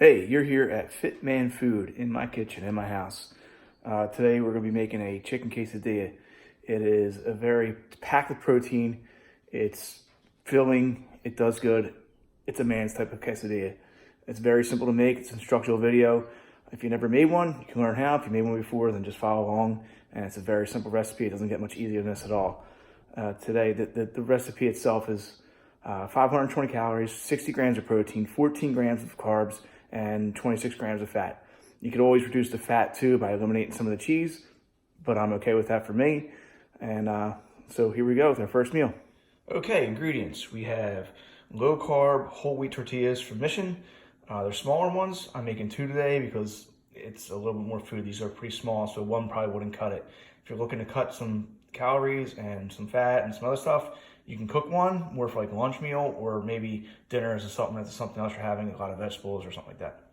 Hey, you're here at Fit Man Food in my kitchen, in my house. Today we're going to be making a chicken quesadilla. It is a very packed with protein. It's filling. It does good. It's a man's type of quesadilla. It's very simple to make. It's an instructional video. If you never made one, you can learn how. If you made one before, then just follow along. And it's a very simple recipe. It doesn't get much easier than this at all. Today, the recipe itself is 520 calories, 60 grams of protein, 14 grams of carbs, and 26 grams of fat. You could always reduce the fat too by eliminating some of the cheese, but I'm okay with that for me. And so here we go with our first meal. Okay, ingredients. We have low carb whole wheat tortillas from Mission. They're smaller ones. I'm making 2 today because it's a little bit more food. These are pretty small, so one probably wouldn't cut it. If you're looking to cut some calories and some fat and some other stuff, you can cook one more for like a lunch meal or maybe dinner as a supplement to something else you're having, a lot of vegetables or something like that.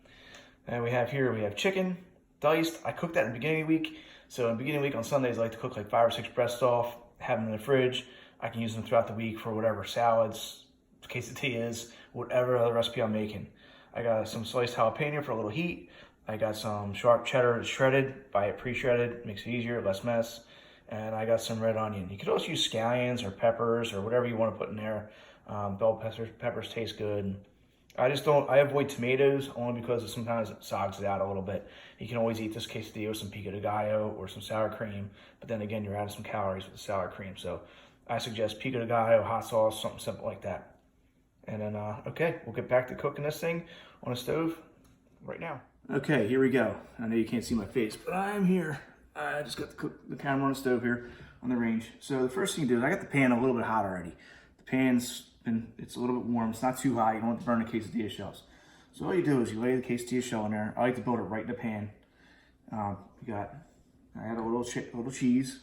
And we have chicken diced. I cooked that in the beginning of the week. So in the beginning of the week on Sundays, I like to cook like 5 or 6 breasts off, have them in the fridge. I can use them throughout the week for whatever salads, quesadillas, whatever other recipe I'm making. I got some sliced jalapeno for a little heat. I got some sharp cheddar shredded, buy it pre-shredded, makes it easier, less mess. And I got some red onion. You could also use scallions or peppers or whatever you want to put in there. Bell peppers taste good. I avoid tomatoes only because sometimes it sogs it out a little bit. You can always eat this quesadilla with some pico de gallo or some sour cream, but then again, you're adding some calories with the sour cream. So I suggest pico de gallo, hot sauce, something simple like that. And then, okay, we'll get back to cooking this thing on a stove right now. Okay, here we go. I know you can't see my face, but I'm here. I just got the camera on the stove here on the range. So the first thing you do is I got the pan a little bit hot already. The pan's it's a little bit warm. It's not too hot. You don't want to burn the quesadilla shells. So all you do is you lay the quesadilla shell in there. I like to build it right in the pan. I add a little cheese.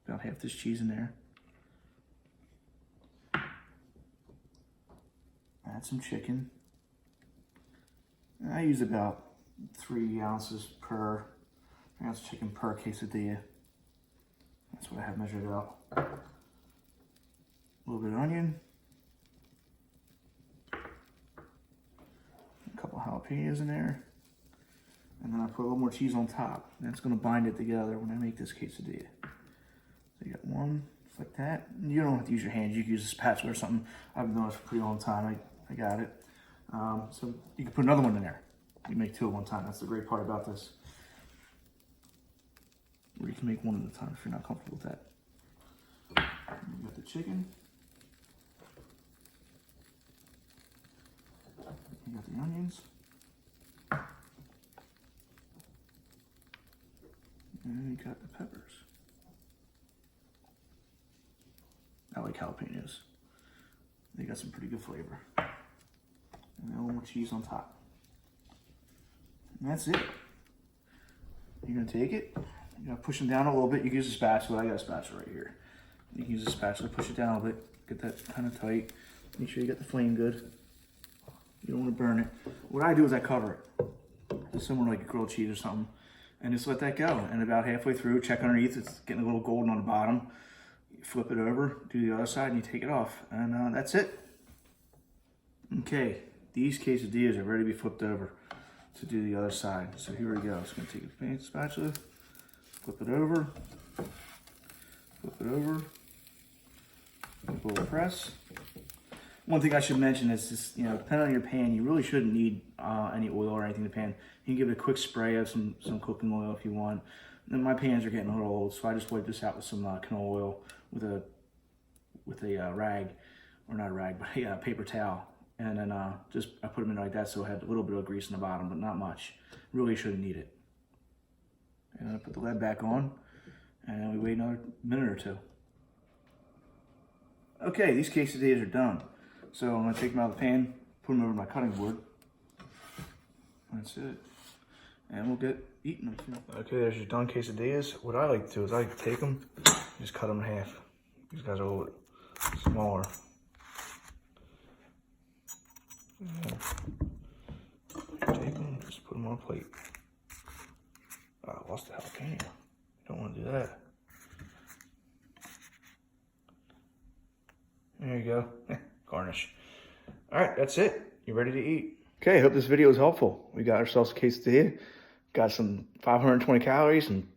About half this cheese in there. Add some chicken. And I use about 3 ounces chicken per quesadilla. That's what I have measured out. A little bit of onion. A couple jalapenos in there. And then I put a little more cheese on top. That's going to bind it together when I make this quesadilla. So you got one, just like that. And you don't have to use your hands. You can use a spatula or something. I've been doing this for a pretty long time. I got it. So you can put another one in there. You make 2 at one time. That's the great part about this. Or you can make 1 at a time if you're not comfortable with that. You got the chicken. You got the onions. And you got the peppers. I like jalapenos. They got some pretty good flavor. And then a little more cheese on top. And that's it. You're gonna take it, you're gonna push them down a little bit. You can use a spatula. I got a spatula right here. You can use a spatula, push it down a little bit, get that kind of tight. Make sure you got the flame good. You don't want to burn it. What I do is I cover it. Just somewhere like a grilled cheese or something. And just let that go. And about halfway through, check underneath. It's getting a little golden on the bottom. You flip it over, do the other side, and you take it off. And that's it. Okay, these quesadillas are ready to be flipped over to do the other side. So here we go. Just gonna take a spatula, flip it over, a little press. One thing I should mention is this, depending on your pan, you really shouldn't need any oil or anything in the pan. You can give it a quick spray of some cooking oil if you want. And then my pans are getting a little old, so I just wipe this out with some canola oil with a rag, or not a rag, but a paper towel. And then I put them in like that so it had a little bit of grease in the bottom, but not much. Really shouldn't need it. And I put the lid back on, and we wait another minute or 2. Okay, these quesadillas are done. So I'm gonna take them out of the pan, put them over my cutting board. That's it. And we'll get eating them. Okay, there's your done quesadillas. What I like to do is I like to take them, just cut them in half. These guys are a little bit smaller. Yeah. Take them, just put them on a plate. Oh, I lost the jalapeno. You don't want to do that. There you go. Garnish. All right, that's it. you're ready to eat. Okay, I hope this video was helpful. We got ourselves a quesadilla, got some 520 calories and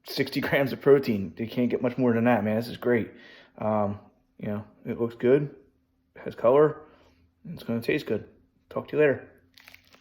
60 grams of protein. You can't get much more than that, man. This is great. You know, it looks good, it has color, and it's gonna taste good. Talk to you later.